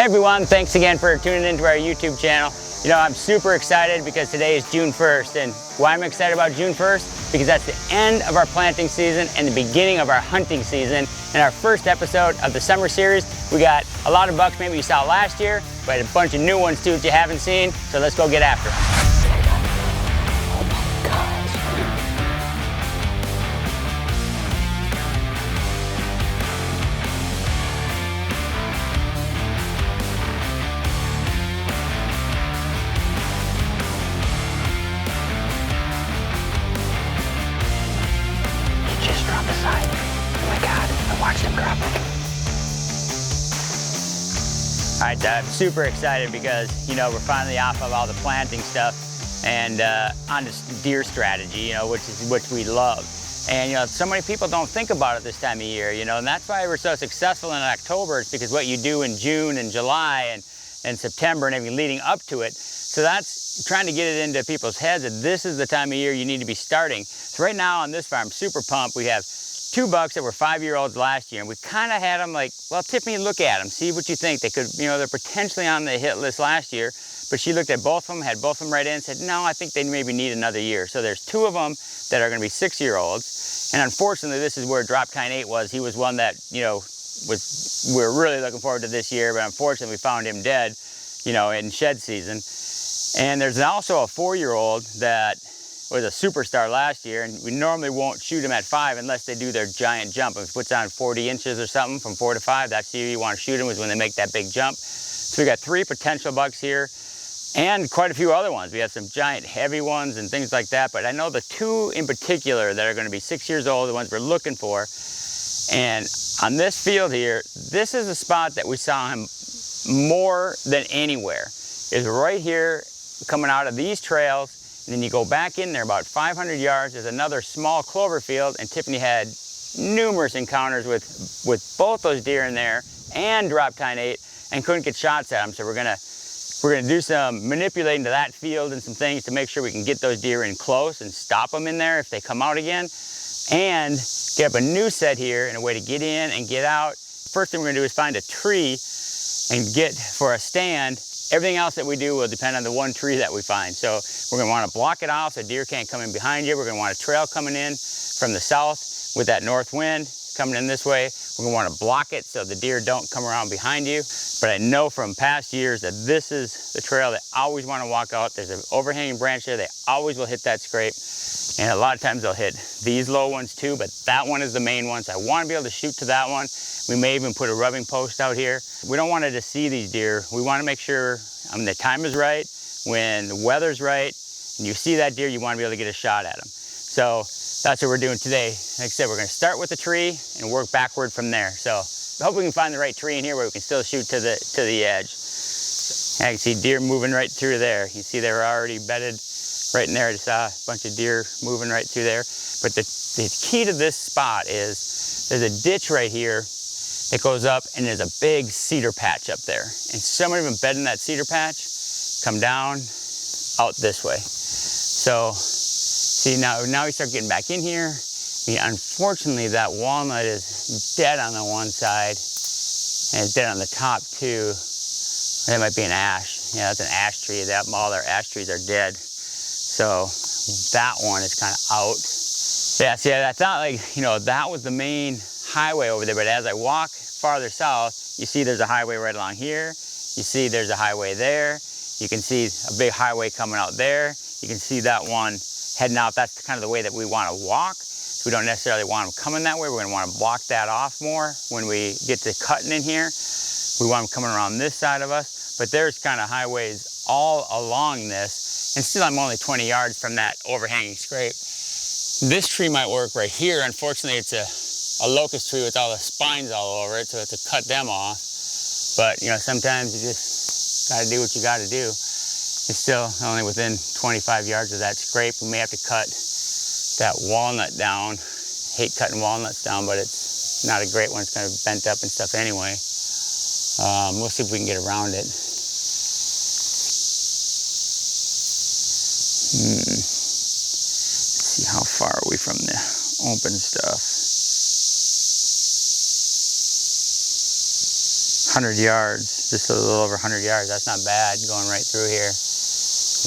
Hey everyone, thanks again for tuning into our YouTube channel. You know, I'm super excited because today is June 1st, and why I'm excited about June 1st? Because that's the end of our planting season and the beginning of our hunting season. In our first episode of the summer series, we got a lot of bucks maybe you saw last year, but a bunch of new ones too that you haven't seen, so let's go get after them. Alright, I'm super excited because, you know, we're finally off of all the planting stuff and on this deer strategy, you know, which we love. And, you know, so many people don't think about it this time of year, you know, and that's why we're so successful in October. It's because what you do in June and July and September and everything leading up to it. So that's trying to get it into people's heads that this is the time of year you need to be starting. So right now on this farm, super pumped, we have 2 bucks that were 5-year-olds last year, and we kind of had them like, well, Tiffany, look at them, see what you think. They could, you know, they're potentially on the hit list last year, but she looked at both of them, had both of them right in, and said, no, I think they maybe need another year. So there's 2 of them that are going to be 6-year-olds, and unfortunately, this is where Drop Kind 8 was. He was one that, you know, we were really looking forward to this year, but unfortunately, we found him dead, you know, in shed season. And there's also a 4-year-old that was a superstar last year, and we normally won't shoot them at 5 unless they do their giant jump. If it puts on 40 inches or something from 4 to 5, that's the year you want to shoot them, is when they make that big jump. So we got 3 potential bucks here and quite a few other ones. We have some giant heavy ones and things like that, but I know the 2 in particular that are going to be 6 years old, the ones we're looking for. And on this field here, this is a spot that we saw him more than anywhere, is right here coming out of these trails. And then you go back in there about 500 yards, there's another small clover field, and Tiffany had numerous encounters with both those deer in there and Drop Kind 8 and couldn't get shots at them. So we're gonna do some manipulating to that field and some things to make sure we can get those deer in close and stop them in there if they come out again, and get up a new set here and a way to get in and get out. First thing we're gonna do is find a tree and get for a stand. Everything else that we do will depend on the one tree that we find. So we're gonna wanna block it off so deer can't come in behind you. We're gonna want a trail coming in from the south with that north wind coming in this way. We're gonna wanna block it so the deer don't come around behind you. But I know from past years that this is the trail they always wanna walk out. There's an overhanging branch there. They always will hit that scrape. And a lot of times they'll hit these low ones too, but that one is the main one. So I wanna be able to shoot to that one. We may even put a rubbing post out here. We don't want to just see these deer. We want to make sure the time is right, when the weather's right, and you see that deer, you want to be able to get a shot at them. So that's what we're doing today. Like I said, we're going to start with the tree and work backward from there. So I hope we can find the right tree in here where we can still shoot to the edge. And I can see deer moving right through there. You see they were already bedded right in there. I just saw a bunch of deer moving right through there. But the key to this spot is there's a ditch right here. It goes up and there's a big cedar patch up there. And some of them bed in that cedar patch, come down out this way. So see, now we start getting back in here. I mean, unfortunately, that walnut is dead on the one side and it's dead on the top too. That might be an ash. Yeah, that's an ash tree. All their ash trees are dead. So that one is kind of out. Yeah, see, I thought, like, you know, that was the main highway over there, but as I walk farther south, you see there's a highway right along here. You see there's a highway there. You can see a big highway coming out there. You can see that one heading out. That's kind of the way that we want to walk. So we don't necessarily want them coming that way. We're going to want to block that off more when we get to cutting in here. We want them coming around this side of us, but there's kind of highways all along this, and still I'm only 20 yards from that overhanging scrape. This tree might work right here. Unfortunately, it's a locust tree with all the spines all over it, so I have to cut them off. But, you know, sometimes you just gotta do what you gotta do. It's still only within 25 yards of that scrape. We may have to cut that walnut down. Hate cutting walnuts down, but it's not a great one. It's kind of bent up and stuff anyway. We'll see if we can get around it. Let's see, how far are we from the open stuff? 100 yards. just a little over 100 yards. That's not bad going right through here,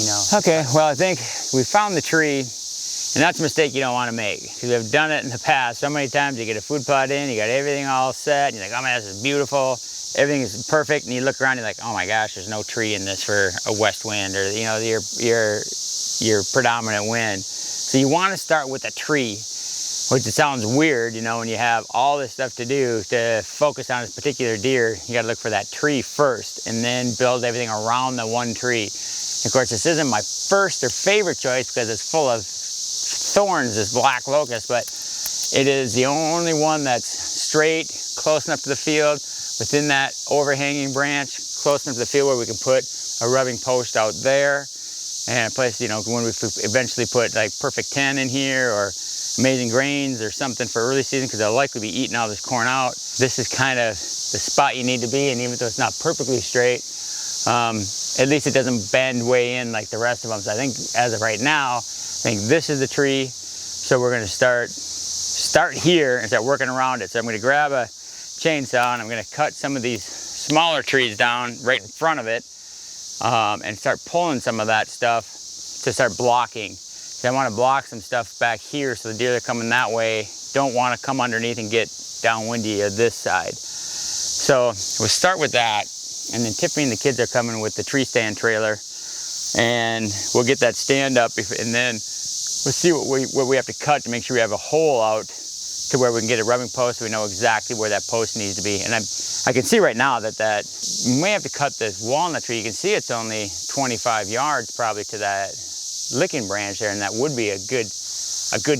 you know. Okay, well, I think we found the tree, and that's a mistake you don't want to make, because we've done it in the past so many times. You get a food plot in, you got everything all set, and you're like, oh man, this is beautiful. Everything is perfect, and you look around, you're like, oh my gosh, there's no tree in this for a west wind, or you know, your predominant wind. So you want to start with a tree, which it sounds weird, you know, when you have all this stuff to do to focus on this particular deer. You got to look for that tree first, and then build everything around the one tree. Of course, this isn't my first or favorite choice because it's full of thorns, this black locust, but it is the only one that's straight, close enough to the field, within that overhanging branch, close enough to the field where we can put a rubbing post out there, and a place, you know, when we eventually put like Perfect 10 in here, or Amazing Grains or something for early season, because they'll likely be eating all this corn out. This is kind of the spot you need to be, and even though it's not perfectly straight, at least it doesn't bend way in like the rest of them. So I think as of right now, I think this is the tree. So we're gonna start here and start working around it. So I'm gonna grab a chainsaw and I'm gonna cut some of these smaller trees down right in front of it, and start pulling some of that stuff to start blocking. So I wanna block some stuff back here so the deer that are coming that way don't wanna come underneath and get downwindy of this side. So we'll start with that. And then Tiffany and the kids are coming with the tree stand trailer, and we'll get that stand up, and then we'll see what we have to cut to make sure we have a hole out to where we can get a rubbing post, so we know exactly where that post needs to be. And I can see right now that we may have to cut this walnut tree. You can see it's only 25 yards probably to that licking branch there, and that would be a good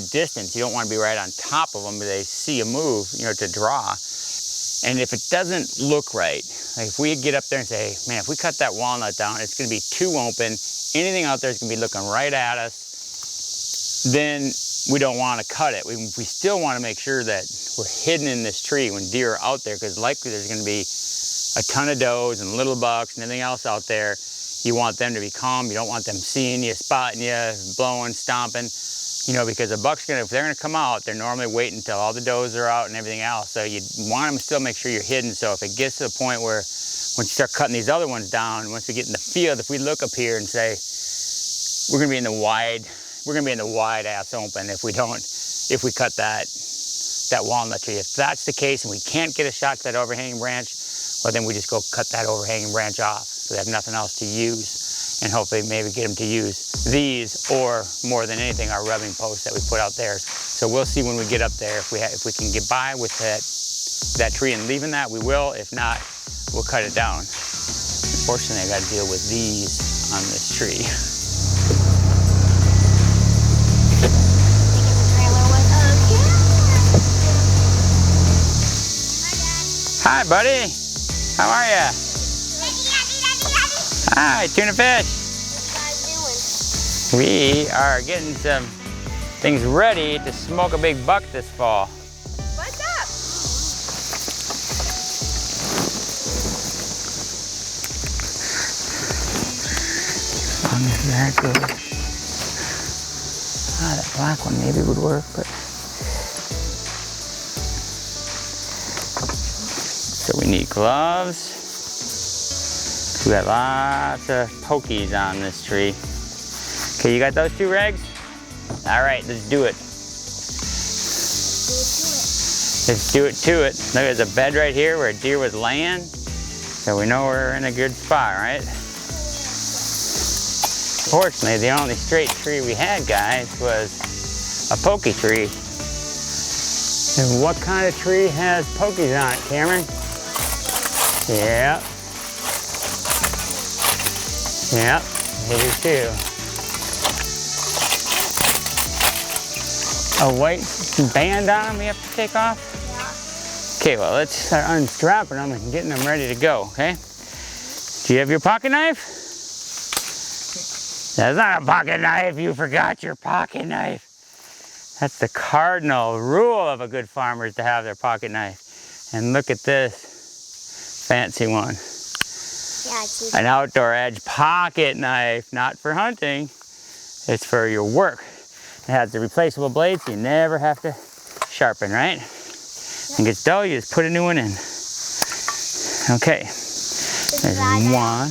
distance. You don't want to be right on top of them, but they see a move, you know, to draw. And if it doesn't look right, like if we get up there and say, man, if we cut that walnut down, it's gonna be too open, anything out there is gonna be looking right at us, then we don't wanna cut it. We still wanna make sure that we're hidden in this tree when deer are out there, because likely there's gonna be a ton of does and little bucks and everything else out there. You want them to be calm. You don't want them seeing you, spotting you, blowing, stomping. You know, because a buck's if they're gonna come out, they're normally waiting until all the does are out and everything else. So you want them to still make sure you're hidden. So if it gets to the point where once you start cutting these other ones down, once we get in the field, if we look up here and say, we're gonna be in the wide ass open if we cut that walnut tree. If that's the case and we can't get a shot to that overhanging branch, well then we just go cut that overhanging branch off. So they have nothing else to use. And hopefully maybe get them to use these, or more than anything, our rubbing posts that we put out there. So we'll see when we get up there if we can get by with that tree and leaving that, we will. If not, we'll cut it down. Unfortunately, I got to deal with these on this tree. Hi, buddy. How are ya? Hi, tuna fish. What are you guys doing? We are getting some things ready to smoke a big buck this fall. What's up? As long as that goes. That black one maybe would work, but. So we need gloves. We got lots of pokies on this tree. Okay, you got those two rags? All right, let's do it. Let's do it to it. Look, there's a bed right here where a deer was laying. So we know we're in a good spot, right? Fortunately, the only straight tree we had, guys, was a pokey tree. And what kind of tree has pokies on it, Cameron? Yeah. Yep, they do too. A white band on them we have to take off? Yeah. Okay, well, let's start unstrapping them and getting them ready to go, okay? Do you have your pocket knife? That's not a pocket knife, you forgot your pocket knife. That's the cardinal rule of a good farmer, is to have their pocket knife. And look at this fancy one. Yeah, an outdoor edge pocket knife, not for hunting, it's for your work. It has the replaceable blades, so you never have to sharpen, right? Yep. And gets dull, you just put a new one in. Okay, There's one.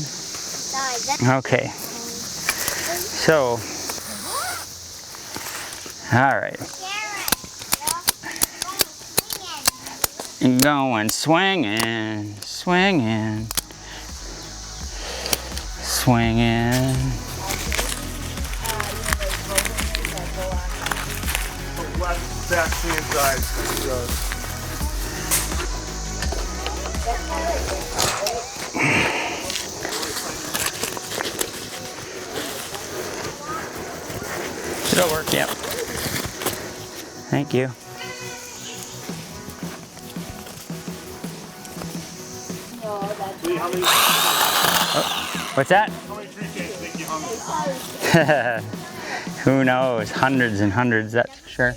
Okay. So, all right. Going swinging, swinging, swinging. Back to the inside. It'll work, yep. Thank you. Oh, what's that? How many tree cakes make you hungry? Who knows? Hundreds and hundreds, that's for sure.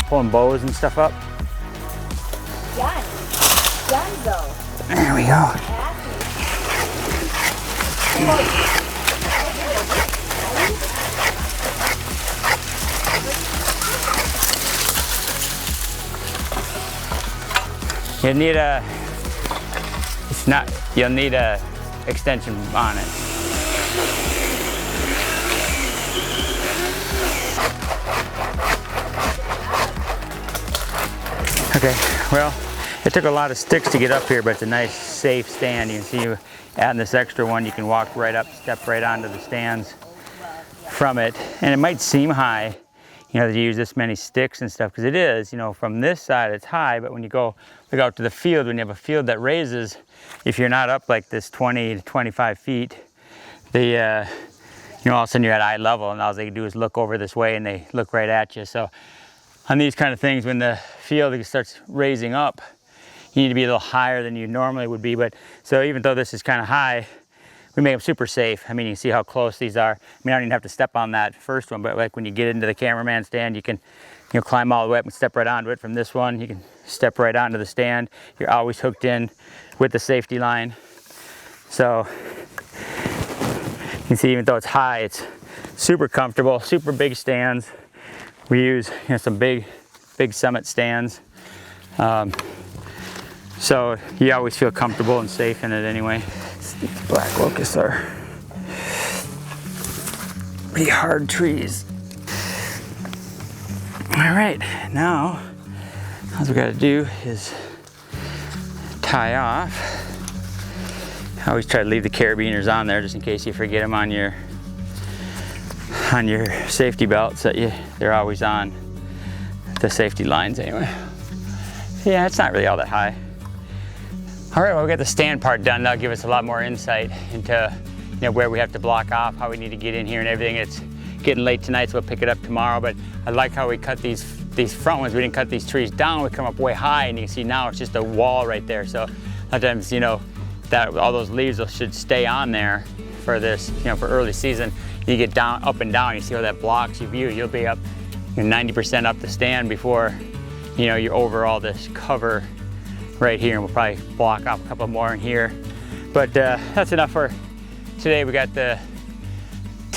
Pulling bows and stuff up. There we go. You need a, you'll need a extension on it. Okay, well, it took a lot of sticks to get up here, but it's a nice, safe stand. You can see you adding this extra one, you can walk right up, step right onto the stands from it. And it might seem high, you know, that you use this many sticks and stuff, because it is, you know, from this side it's high, but when you go look out to the field, when you have a field that raises, if you're not up like this 20 to 25 feet, you know, all of a sudden you're at eye level, and all they do is look over this way and they look right at you. So on these kind of things, when the field starts raising up, you need to be a little higher than you normally would be. But so even though this is kind of high, we make them super safe. I mean, you can see how close these are. I mean, I don't even have to step on that first one, but like when you get into the cameraman stand, you can, you know, climb all the way up and step right onto it. From this one, you can step right onto the stand. You're always hooked in with the safety line. So you can see, even though it's high, it's super comfortable, super big stands. We use, you know, some big Summit stands. So you always feel comfortable and safe in it anyway. These black locusts are pretty hard trees. All right, now all we gotta do is tie off. I always try to leave the carabiners on there just in case you forget them on your safety belt, so they're always on the safety lines anyway. Yeah, it's not really all that high. All right, well, we got the stand part done. That'll give us a lot more insight into, you know, where we have to block off, how we need to get in here and everything. It's getting late tonight, so we'll pick it up tomorrow, but I like how we cut these front ones. We didn't cut these trees down, we come up way high, and you can see now it's just a wall right there. So sometimes, you know, that all those leaves should stay on there for this, you know, for early season. You get down, up and down, you see how that blocks your view. You'll be up, you know, 90% up the stand before, you know, you're over all this cover right here, and we'll probably block off a couple more in here. But that's enough for today. We got to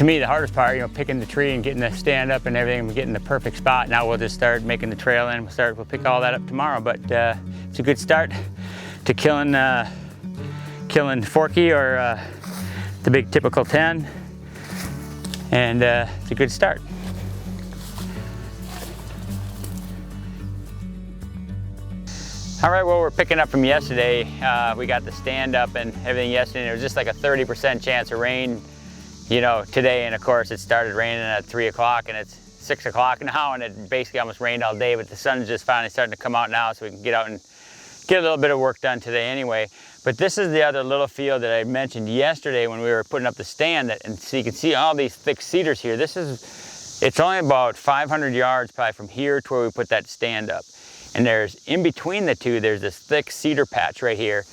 me, the hardest part, you know, picking the tree and getting the stand up and everything, and getting the perfect spot. Now we'll just start making the trail in. We'll pick all that up tomorrow, but it's a good start to killing Forky, or the big typical 10, and it's a good start. All right, well, we're picking up from yesterday. We got the stand up and everything yesterday. There was just like a 30% chance of rain, you know, today. And of course, it started raining at 3 o'clock, and it's 6 o'clock now, and it basically almost rained all day, but the sun's just finally starting to come out now, so we can get out and get a little bit of work done today anyway. But this is the other little field that I mentioned yesterday when we were putting up the stand, and so you can see all these thick cedars here. It's only about 500 yards probably from here to where we put that stand up. And there's, in between the two, there's this thick cedar patch right here.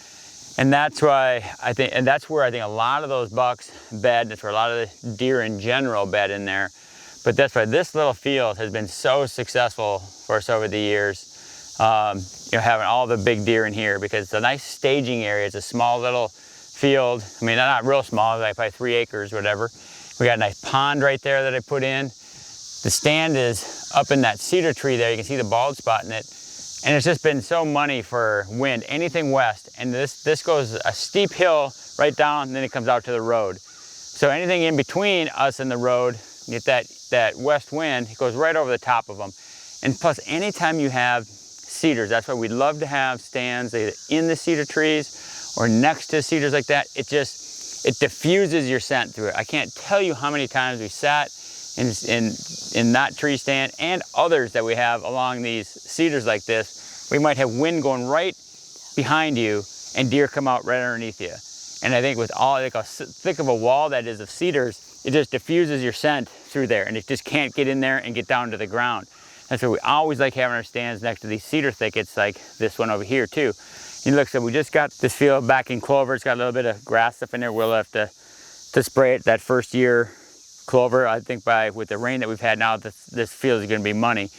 And that's why I think, and that's where I think a lot of those bucks bed. That's where a lot of the deer in general bed in there. But that's why this little field has been so successful for us over the years. You know, having all the big deer in here, because it's a nice staging area. It's a small little field. I mean, not real small, like probably 3 acres or whatever. We got a nice pond right there that I put in. The stand is up in that cedar tree there. You can see the bald spot in it. And it's just been so money for wind, anything west. And this goes a steep hill right down, and then it comes out to the road. So anything in between us and the road, you get that west wind, it goes right over the top of them. And plus, anytime you have cedars, that's why we love to have stands either in the cedar trees or next to cedars like that. It diffuses your scent through it. I can't tell you how many times we sat in that tree stand and others that we have along these cedars like this. We might have wind going right behind you and deer come out right underneath you. And I think with all like a thick of a wall that is of cedars, it just diffuses your scent through there, and it just can't get in there and get down to the ground. That's why we always like having our stands next to these cedar thickets like this one over here too. And look, so we just got this field back in clover. It's got a little bit of grass stuff in there. We'll have to spray it that first year clover. I think with the rain that we've had now, this field is going to be money.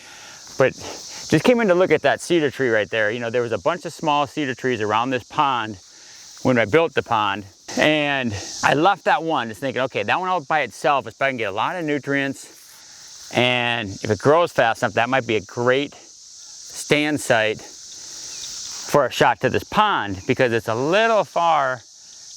But just came in to look at that cedar tree right there. You know, there was a bunch of small cedar trees around this pond when I built the pond. And I left that one just thinking, okay, that one out by itself is probably going to get a lot of nutrients. And if it grows fast enough, that might be a great stand site for a shot to this pond, because it's a little far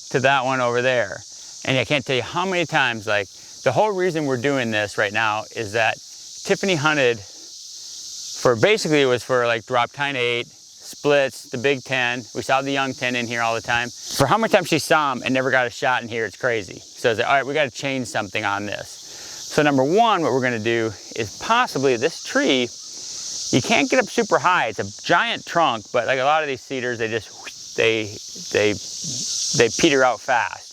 to that one over there. And I can't tell you how many times, like, the whole reason we're doing this right now is that Tiffany hunted for, basically it was for like drop tine 8, splits, the big 10. We saw the young 10 in here all the time. For how many times she saw them and never got a shot in here, it's crazy. So I was like, all right, we got to change something on this. So number one, what we're going to do is possibly this tree, you can't get up super high. It's a giant trunk, but like a lot of these cedars, they peter out fast.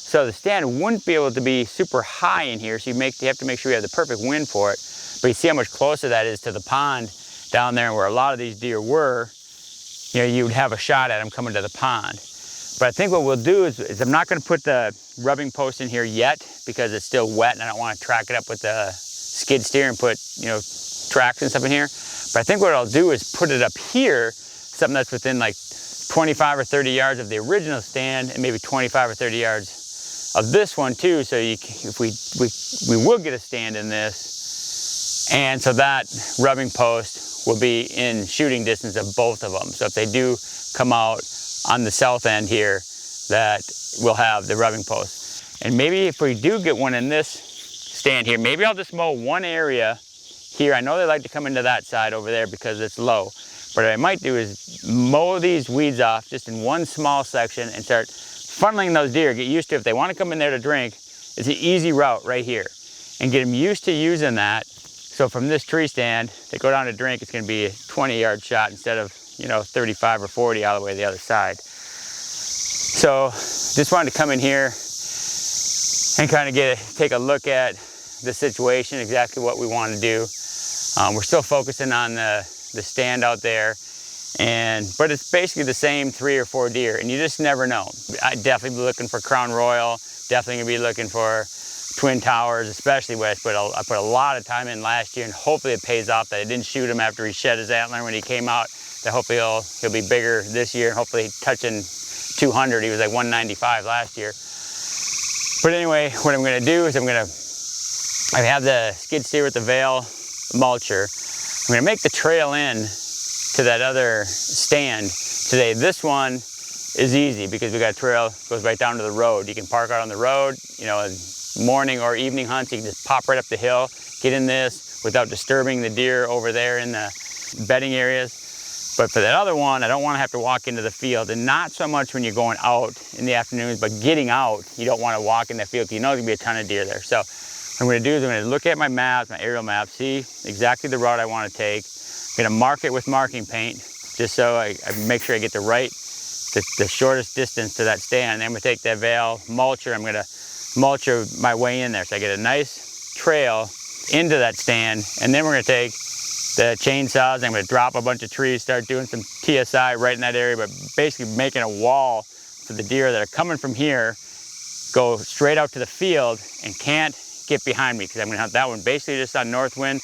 So the stand wouldn't be able to be super high in here, so you have to make sure you have the perfect wind for it. But you see how much closer that is to the pond down there where a lot of these deer were. You know, you would have a shot at them coming to the pond. But I think what we'll do is I'm not going to put the rubbing post in here yet because it's still wet and I don't want to track it up with the skid steer and put, you know, tracks and stuff in here. But I think what I'll do is put it up here, something that's within like 25 or 30 yards of the original stand and maybe 25 or 30 yards of this one too. So if we will get a stand in this, and so that rubbing post will be in shooting distance of both of them. So if they do come out on the south end here, that we'll have the rubbing post. And maybe if we do get one in this stand here, maybe I'll just mow one area here. I know they like to come into that side over there because it's low. But what I might do is mow these weeds off just in one small section and start funneling those deer. Get used to, if they want to come in there to drink, it's an easy route right here. And get them used to using that. So from this tree stand, they go down to drink, it's going to be a 20-yard shot instead of, you know, 35 or 40 all the way to the other side. So just wanted to come in here and kind of take a look at the situation, exactly what we want to do. We're still focusing on the stand out there, but it's basically the same 3 or 4 deer, and you just never know. I'd definitely be looking for Crown Royal, definitely gonna be looking for Twin Towers, especially what I put a lot of time in last year, and hopefully it pays off that I didn't shoot him after he shed his antler when he came out. That hopefully he'll be bigger this year, and hopefully touching 200. He was like 195 last year. But anyway, what I'm gonna do is I have the skid steer with the Vail mulcher. I'm gonna make the trail in to that other stand today. This one is easy because we got a trail that goes right down to the road. You can park out on the road, you know, morning or evening hunts, you can just pop right up the hill, get in this without disturbing the deer over there in the bedding areas. But for that other one, I don't want to have to walk into the field, and not so much when you're going out in the afternoons, but getting out, you don't want to walk in the field because you know there's going to be a ton of deer there. So what I'm going to do is I'm going to look at my maps, my aerial maps, see exactly the route I want to take. I'm going to mark it with marking paint just so I make sure I get the shortest distance to that stand. And then I'm going to take that Vail mulcher, I'm going to mulcher my way in there so I get a nice trail into that stand. And then we're going to take the chainsaws, I'm going to drop a bunch of trees, start doing some TSI right in that area, but basically making a wall for the deer that are coming from here, go straight out to the field and can't get behind me because I'm going to hunt that one basically just on north wind.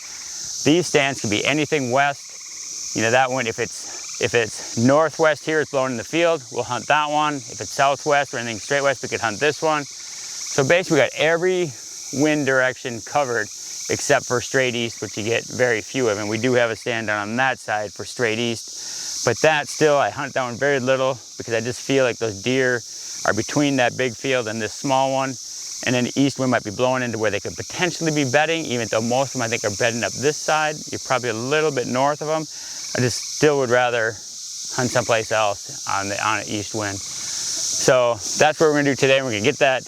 These stands can be anything west. You know, that one, if it's northwest here, it's blowing in the field, we'll hunt that one. If it's southwest or anything straight west, we could hunt this one. So basically we got every wind direction covered except for straight east, which you get very few of. And we do have a stand down on that side for straight east. But that still, I hunt that one very little because I just feel like those deer are between that big field and this small one. And then the east wind might be blowing into where they could potentially be bedding, even though most of them I think are bedding up this side. You're probably a little bit north of them. I just still would rather hunt someplace else on an east wind. So that's what we're gonna do today. We're gonna get that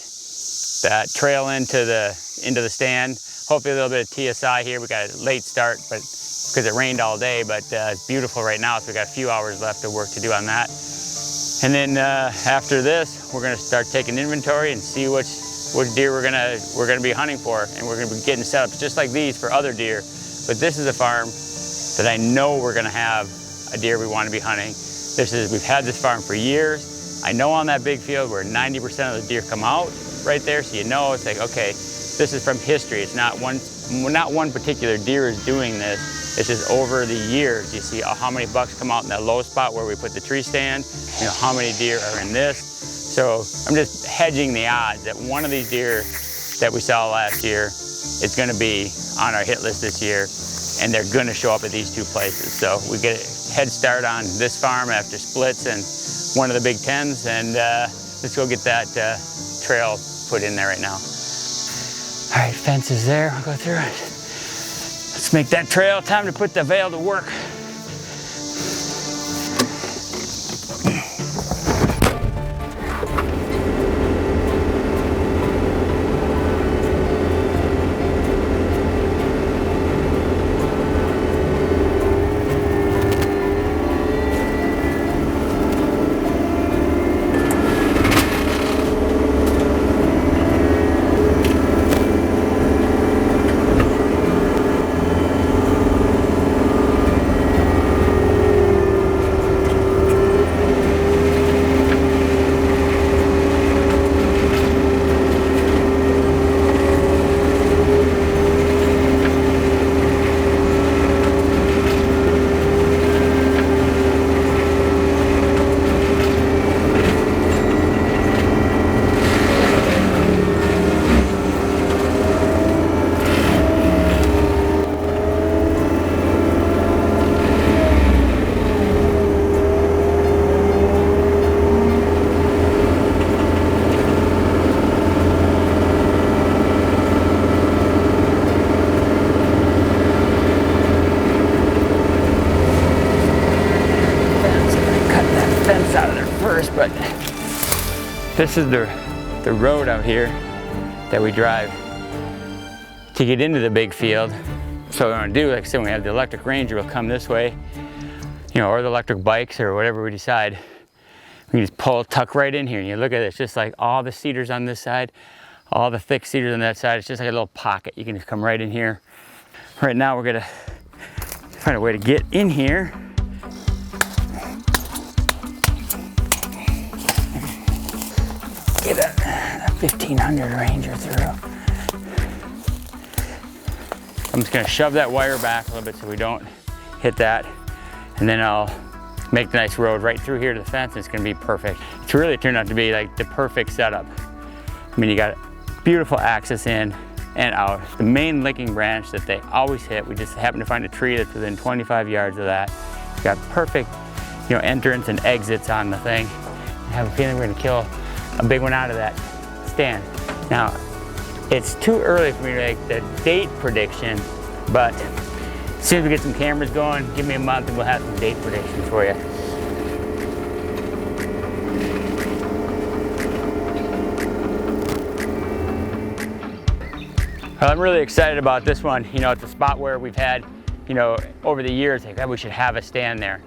trail into the stand. Hopefully a little bit of TSI here. We got a late start, but because it rained all day, but it's beautiful right now, so we got a few hours left of work to do on that. And then after this, we're gonna start taking inventory and see which deer we're gonna be hunting for, and we're gonna be getting setups just like these for other deer. But this is a farm that I know we're gonna have a deer we want to be hunting. We've had this farm for years. I know on that big field where 90% of the deer come out right there, so you know it's like, okay, this is from history. It's not one particular deer is doing this. It's just over the years. You see how many bucks come out in that low spot where we put the tree stand. You know how many deer are in this. So I'm just hedging the odds that one of these deer that we saw last year is going to be on our hit list this year, and they're going to show up at these two places. So we get a head start on this farm after splits and one of the Big Tens, and let's go get that trail put in there right now. All right, fence is there. I'll go through it. Let's make that trail. Time to put the veil to work. But this is the road out here that we drive to get into the big field. So what we're gonna do, like I said, when we have the electric ranger, we'll come this way, you know, or the electric bikes or whatever we decide. We can just tuck right in here, and you look at it, it's just like all the cedars on this side, all the thick cedars on that side. It's just like a little pocket. You can just come right in here. Right now we're gonna find a way to get in here. Get a 1500 Ranger through. I'm just gonna shove that wire back a little bit so we don't hit that. And then I'll make the nice road right through here to the fence, and it's gonna be perfect. It's really turned out to be like the perfect setup. I mean, you got beautiful access in and out. The main licking branch that they always hit, we just happen to find a tree that's within 25 yards of that. It's got perfect, you know, entrance and exits on the thing. I have a feeling we're gonna kill a big one out of that stand. Now, it's too early for me to make the date prediction, but as soon as we get some cameras going, give me a month and we'll have some date predictions for you. Well, I'm really excited about this one. You know, it's a spot where we've had, you know, over the years, like, we should have a stand there.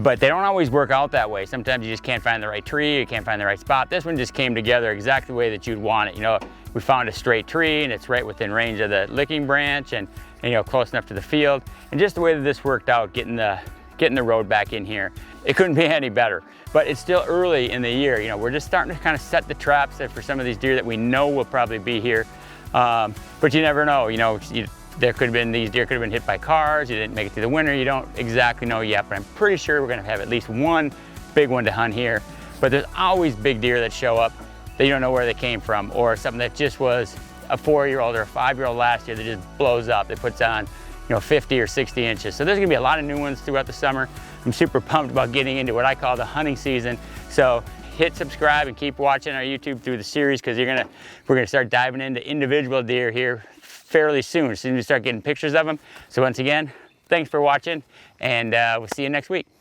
But they don't always work out that way. Sometimes you just can't find the right tree, you can't find the right spot. This one just came together exactly the way that you'd want it. You know, we found a straight tree and it's right within range of the licking branch and you know, close enough to the field. And just the way that this worked out, getting the road back in here, it couldn't be any better. But it's still early in the year. You know, we're just starting to kind of set the traps for some of these deer that we know will probably be here. But you never know, you know, these deer could have been hit by cars, you didn't make it through the winter, you don't exactly know yet, but I'm pretty sure we're gonna have at least one big one to hunt here. But there's always big deer that show up that you don't know where they came from, or something that just was a 4-year-old or a 5-year-old last year that just blows up. It puts on, 50 or 60 inches. So there's gonna be a lot of new ones throughout the summer. I'm super pumped about getting into what I call the hunting season. So hit subscribe and keep watching our YouTube through the series, because we're gonna start diving into individual deer here fairly soon as we start getting pictures of them. So once again, thanks for watching, and we'll see you next week.